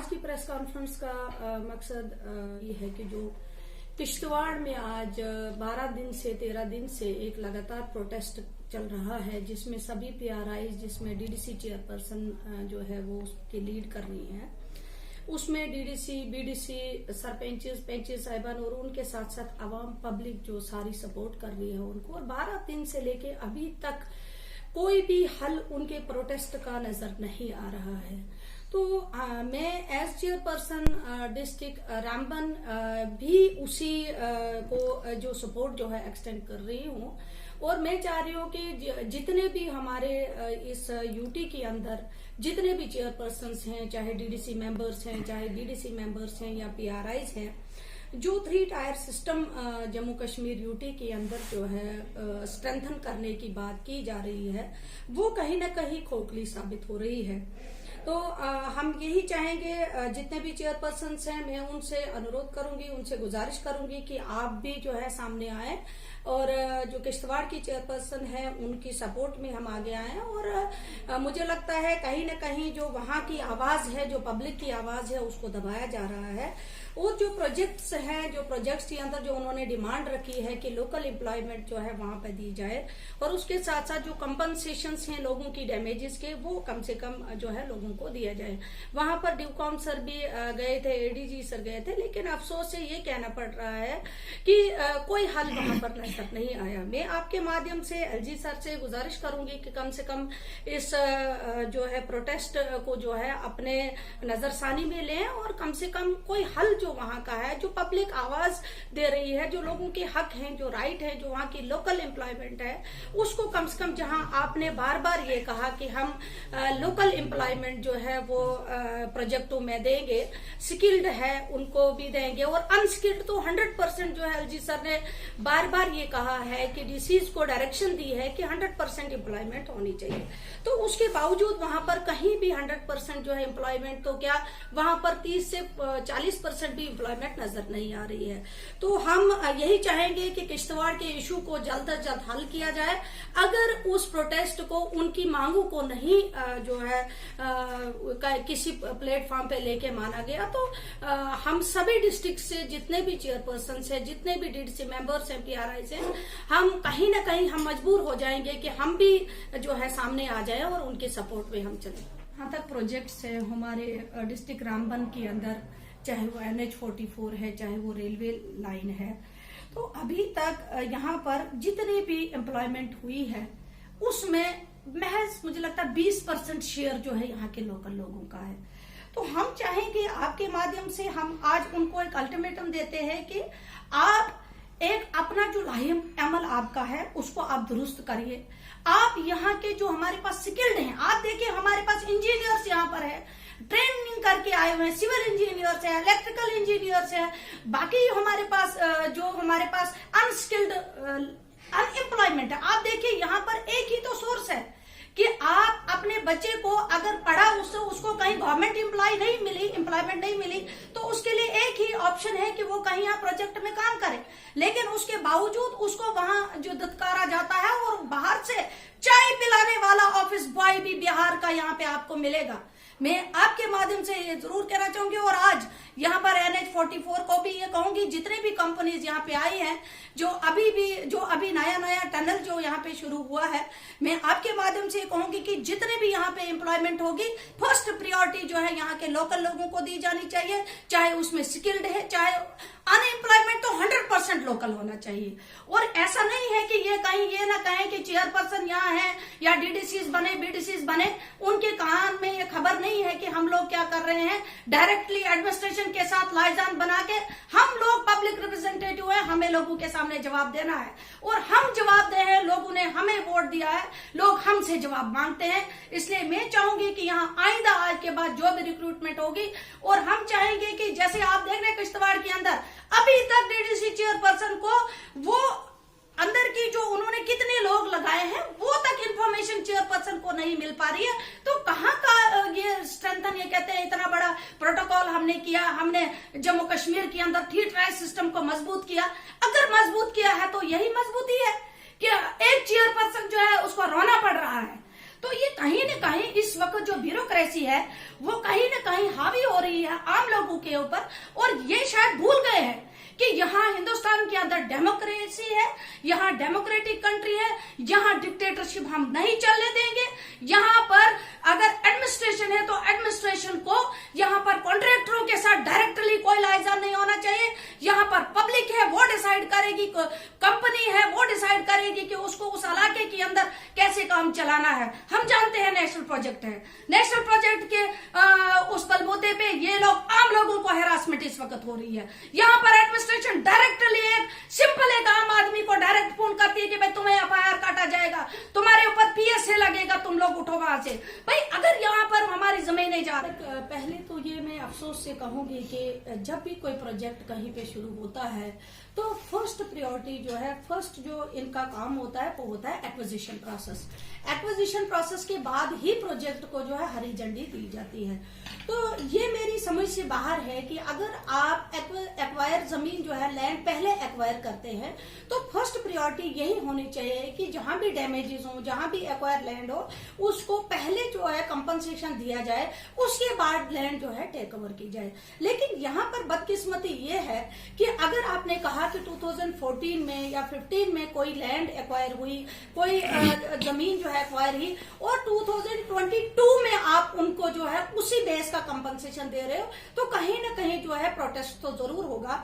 की press conference का मकसद ये है कि जो किश्तवाड़ में आज 12 दिन से 13 दिन से एक लगातार प्रोटेस्ट चल रहा है, जिसमें सभी पीआरआई, जिसमें डीडीसी चेयरपर्सन जो है वो उसकी लीड कर रही है। उसमें डीडीसी, बीडीसी, सरपंचेस, पंचेस साहिबान और उनके साथ साथ आवाम पब्लिक जो सारी सपोर्ट कर रही है उनको। और 12 दिन से लेके अभी तक कोई भी हल उनके प्रोटेस्ट का नजर नहीं आ रहा है। तो मैं एज चेयरपर्सन डिस्ट्रिक्ट रामबन भी उसी को जो सपोर्ट जो है एक्सटेंड कर रही हूँ। और मैं चाह रही हूँ कि जितने भी हमारे इस यूटी के अंदर जितने भी चेयरपर्सन्स हैं, चाहे डीडीसी मेंबर्स हैं, चाहे बीडीसी मेंबर्स हैं या पीआरआईज हैं, जो 3 tier system Jammu Kashmir UT के अंदर जो है स्ट्रेंथन करने की बात की जा रही है, वो कहीं ना कहीं खोखली साबित हो रही है। तो हम यही चाहेंगे, जितने भी चेयरपर्सन्स हैं, मैं उनसे अनुरोध करूंगी, उनसे गुजारिश करूंगी कि आप भी जो है सामने आए और जो किश्तवाड़ की चेयरपर्सन है उनकी सपोर्ट में हम आगे आए। और मुझे लगता है कहीं ना कहीं जो वहां की आवाज है, जो पब्लिक की आवाज है, उसको दबाया जा रहा है। और जो प्रोजेक्ट्स हैं, जो प्रोजेक्ट्स के अंदर जो उन्होंने डिमांड रखी है कि लोकल एम्प्लॉयमेंट जो है वहां पर दी जाए, और उसके साथ साथ जो कंपनसेशंस हैं लोगों की डैमेजेस के, वो कम से कम जो है लोगों को दिया जाए। वहां पर ड्यूकॉम सर भी गए थे, एडीजी सर गए थे, लेकिन अफसोस से ये कहना पड़ रहा है कि कोई हल वहां पर तक नहीं आया। मैं आपके माध्यम से एलजी सर से गुजारिश करूंगी कि कम से कम इस जो है प्रोटेस्ट को जो है अपने नजरसानी में लें और कम से कम कोई हल जो वहां का है, जो पब्लिक आवाज दे रही है, जो लोगों के हक हैं, जो राइट है, जो वहां की लोकल एम्प्लॉयमेंट है, उसको कम से कम, जहां आपने बार बार ये कहा कि हम लोकल एम्प्लॉयमेंट जो है वो प्रोजेक्टों में देंगे, स्किल्ड है उनको भी देंगे, और अनस्किल्ड तो 100% जो है एलजी सर ने बार बार ये कहा है कि डीसीज को डायरेक्शन दी है कि 100% एम्प्लॉयमेंट होनी चाहिए। तो उसके बावजूद वहां पर कहीं भी 100% जो है एम्प्लॉयमेंट, तो क्या वहां पर 30 से 40% भी एम्प्लॉयमेंट नजर नहीं आ रही है। तो हम यही चाहेंगे कि किश्तवाड़ के इशू को जल्द से जल्द हल किया जाए। अगर उस प्रोटेस्ट को, उनकी मांगों को नहीं जो है किसी प्लेटफॉर्म पे लेके माना गया, तो हम सभी डिस्ट्रिक्ट से जितने भी चेयरपर्सन है, जितने भी डीडीसी मेंबर्स हैं, पीआरआई से, हम कहीं ना कहीं हम मजबूर हो जाएंगे कि हम भी जो है सामने आ जाए और उनके सपोर्ट में हम चले। यहाँ तक प्रोजेक्ट्स है हमारे डिस्ट्रिक्ट रामबन के अंदर, चाहे वो NH-44 है, चाहे वो रेलवे लाइन है, तो अभी तक यहाँ पर जितनी भी एम्प्लॉयमेंट हुई है उसमें महज मुझे लगता है 20% शेयर जो है यहाँ के लोकल लोगों का है। तो हम चाहेंगे आपके माध्यम से, हम आज उनको एक अल्टीमेटम देते हैं कि आप एक अपना जो लाहिम अमल आपका है उसको आप दुरुस्त करिए। आप यहाँ के जो हमारे पास स्किल्ड हैं, आप देखिए हमारे पास इंजीनियर्स यहाँ पर है, ट्रेनिंग करके आए हुए हैं, सिविल इंजीनियर्स है, इलेक्ट्रिकल इंजीनियर्स है, बाकी हमारे पास जो हमारे पास अनस्किल्ड अनएम्प्लॉयमेंट है। आप देखिए यहाँ पर एक ही तो सोर्स है कि आप अपने बच्चे को अगर पढ़ा, उसको कहीं गवर्नमेंट एम्प्लॉयमेंट नहीं मिली, तो उसके लिए एक ही ऑप्शन है कि वो कहीं यहाँ प्रोजेक्ट में काम करे। लेकिन उसके बावजूद उसको वहां जो दुत्कारा जाता है, और बाहर से चाय पिलाने वाला ऑफिस बॉय भी बिहार का यहाँ पे आपको मिलेगा। मैं आपके माध्यम से ये जरूर कहना चाहूंगी, और आज यहाँ पर NH-44 को भी ये कहूंगी, जितने भी कंपनीज यहाँ पे आई हैं, जो अभी नया टनल जो यहाँ पे शुरू हुआ है, मैं आपके माध्यम से ये कहूंगी कि जितने भी यहाँ पे एम्प्लॉयमेंट होगी, फर्स्ट प्रायोरिटी जो है यहाँ के लोकल लोगों को दी जानी चाहिए, चाहे उसमें स्किल्ड है, चाहे अनएम्प्लॉयमेंट, तो 100% लोकल होना चाहिए। और ऐसा नहीं है कि ये कहीं ये ना कहें कि चेयरपर्सन यहाँ है या डीडीसीज बने, बीडीसीज बने, उनके कान में ये खबर नहीं है कि हम लोग क्या कर रहे हैं। डायरेक्टली एडमिनिस्ट्रेशन के साथ लाइजान बना के हम लोग पब्लिक रिप्रेजेंटेटिव है, हमें लोगों के सामने जवाब देना है, और हम जवाब दे हैं। लोगों ने हमें वोट दिया है, लोग हमसे जवाब मांगते हैं। इसलिए मैं चाहूंगी कि यहाँ आइंदा आज के बाद जो भी रिक्रूटमेंट होगी, और हम चाहेंगे कि जैसे आप देख रहे हैं किश्तवाड़ के अंदर अभी तक डीडीसी चेयरपर्सन को वो अंदर की जो उन्होंने कितने लोग लगाए हैं वो तक इन्फॉर्मेशन चेयरपर्सन को नहीं मिल पा रही है। तो कहाँ का ये स्ट्रेंथन, ये कहते हैं इतना बड़ा प्रोटोकॉल हमने किया, हमने जम्मू कश्मीर के अंदर 3 टायर सिस्टम को मजबूत किया। अगर मजबूत किया है तो यही मजबूती है कि एक चेयरपर्सन जो है उसको रोना पड़ रहा है। तो ये कहीं न कहीं इस वक्त जो ब्यूरोक्रेसी है वो कहीं न कहीं हावी हो रही रही है आम लोगों के ऊपर, और ये शायद भूल गए हैं कि यहाँ हिंदुस्तान के अंदर डेमोक्रेसी है, यहाँ डेमोक्रेटिक कंट्री है, यहाँ डिक्टेटरशिप हम नहीं चलने देंगे। यहाँ पर अगर एडमिनिस्ट्रेशन है तो एडमिनिस्ट्रेशन को यहाँ पर कॉन्ट्रैक्टरों के साथ डायरेक्टली कोई लाइजन नहीं होना चाहिए। यहाँ पर पब्लिक है वो डिसाइड करेगी, कंपनी है वो डिसाइड करेगी कि उसको उस इलाके के अंदर कैसे काम चलाना है। हम जानते हैं नेशनल प्रोजेक्ट है, नेशनल प्रोजेक्ट के उस बलबूते पे ये लोग आम लोगों को हैरासमेंट इस वक्त हो रही है। यहाँ पर एडमिनिस्ट्रेशन डायरेक्टली एक सिंपल एक आम आदमी को डायरेक्ट फोन करती है कि भाई तुम्हें एफआईआर काटा जाएगा, तुम्हारे ऊपर पीएसए लगेगा, तुम लोग उठो वहां से। भाई अगर यहाँ पर हमारी जमीन नहीं जा रही, पहले तो ये मैं अफसोस से कहूंगी कि जब भी कोई प्रोजेक्ट कहीं पे शुरू होता है तो फर्स्ट प्रायोरिटी जो है, फर्स्ट जो इनका काम होता है वो होता है एक्विजिशन प्रोसेस। एक्विजिशन प्रोसेस के बाद ही प्रोजेक्ट को जो है हरी झंडी दी जाती है। तो ये मेरी समझ से बाहर है कि अगर आप एक्वायर जमीन जो है, लैंड पहले एक्वायर करते हैं तो फर्स्ट प्रायोरिटी यही होनी चाहिए कि जहां भी डैमेजेस हो, जहां भी एक्वायर लैंड हो, उसको पहले जो है कंपनसेशन दिया जाए, उसके बाद लैंड जो है टेक ओवर की जाए। लेकिन यहाँ पर बदकिस्मती ये है कि अगर आपने कहा कि 2014 में या 15 में कोई लैंड एक्वायर हुई, कोई जमीन जो है एक्वायर हुई, और 2022 में आप उनको जो है उसी बेस का कंपनसेशन दे रहे हो, तो कहीं ना कहीं जो है प्रोटेस्ट तो जरूर होगा।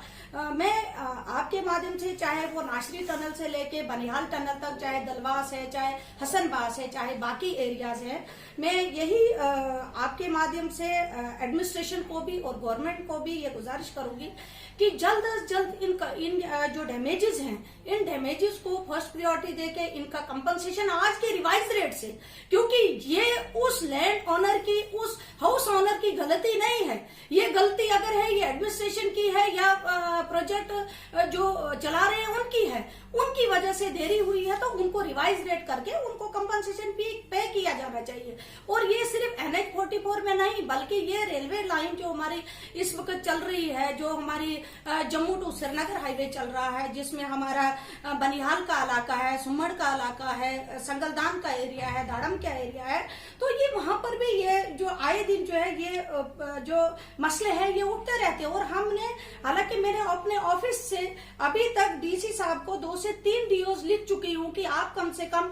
मैं आपके माध्यम से, चाहे वो नाशरी टनल से लेके बनिहाल टनल तक, चाहे दलवास है, चाहे हसनबास है, चाहे बाकी एरियाज है, मैं यही आपके माध्यम से एडमिनिस्ट्रेशन को भी और गवर्नमेंट को भी ये गुजारिश करूंगी कि जल्द से जल्द इन जो डैमेजेस हैं, इन डैमेजेस को फर्स्ट प्रायोरिटी देके इनका कंपनसेशन आज के रिवाइज रेट से, क्योंकि ये उस लैंड ऑनर की, उस हाउस ऑनर की गलती नहीं है। ये गलती अगर है, ये एडमिनिस्ट्रेशन की है या प्रोजेक्ट जो चला रहे हैं उनकी है, उनकी वजह से देरी हुई है, तो उनको रिवाइज रेट करके उनको कंपनसेशन पे किया जाना चाहिए। और ये सिर्फ NH-44 में नहीं, बल्कि ये रेलवे लाइन जो हमारी इस वक्त चल रही है, जो हमारी जम्मू टू श्रीनगर हाईवे चल रहा है, जिसमें हमारा बनिहाल का इलाका है, सुमड़ का इलाका है, संगलदान का एरिया है, दाड़म का एरिया है, तो ये वहां पर भी ये जो आए दिन जो है ये जो मसले हैं ये उठते रहते हैं। और हमने, हालांकि मैंने अपने ऑफिस से अभी तक डीसी साहब को 2 से 3 डीओज लिख चुकी हूँ कि आप कम से कम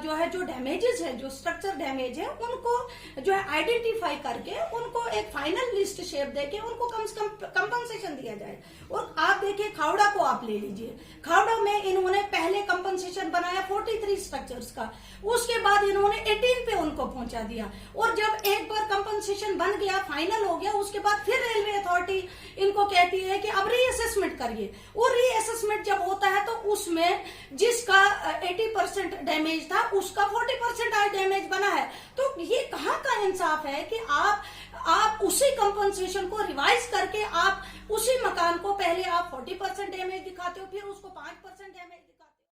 जो है, जो डैमेजेस है, जो स्ट्रक्चर डैमेज है, उनको जो है आइडेंटिफाई करके उनको एक फाइनल लिस्ट शेप देके उनको कम से कम कंपनसेशन दिया जाए। और आप देखिए, खावड़ा को आप ले लीजिए, खावड़ा में इन्होंने पहले कंपनसेशन बनाया 43 स्ट्रक्चर्स का, उसके बाद इन्होंने 18 पे उनको पहुंचा दिया, और जब एक बार कंपनसेशन बन गया, फाइनल हो गया, उसके बाद फिर रेलवे अथॉरिटी इनको कहती है कि अब रीअसेसमेंट करिए। और रीअसेसमेंट जब होता है तो उसमें जिसका 80% डैमेज था, उसका 40% आज डैमेज बना है। तो ये कहाँ का इंसाफ है कि आप उसी कंपनसेशन को रिवाइज करके आप उसी मकान को पहले आप 40% डैमेज दिखाते हो, फिर उसको 5% डैमेज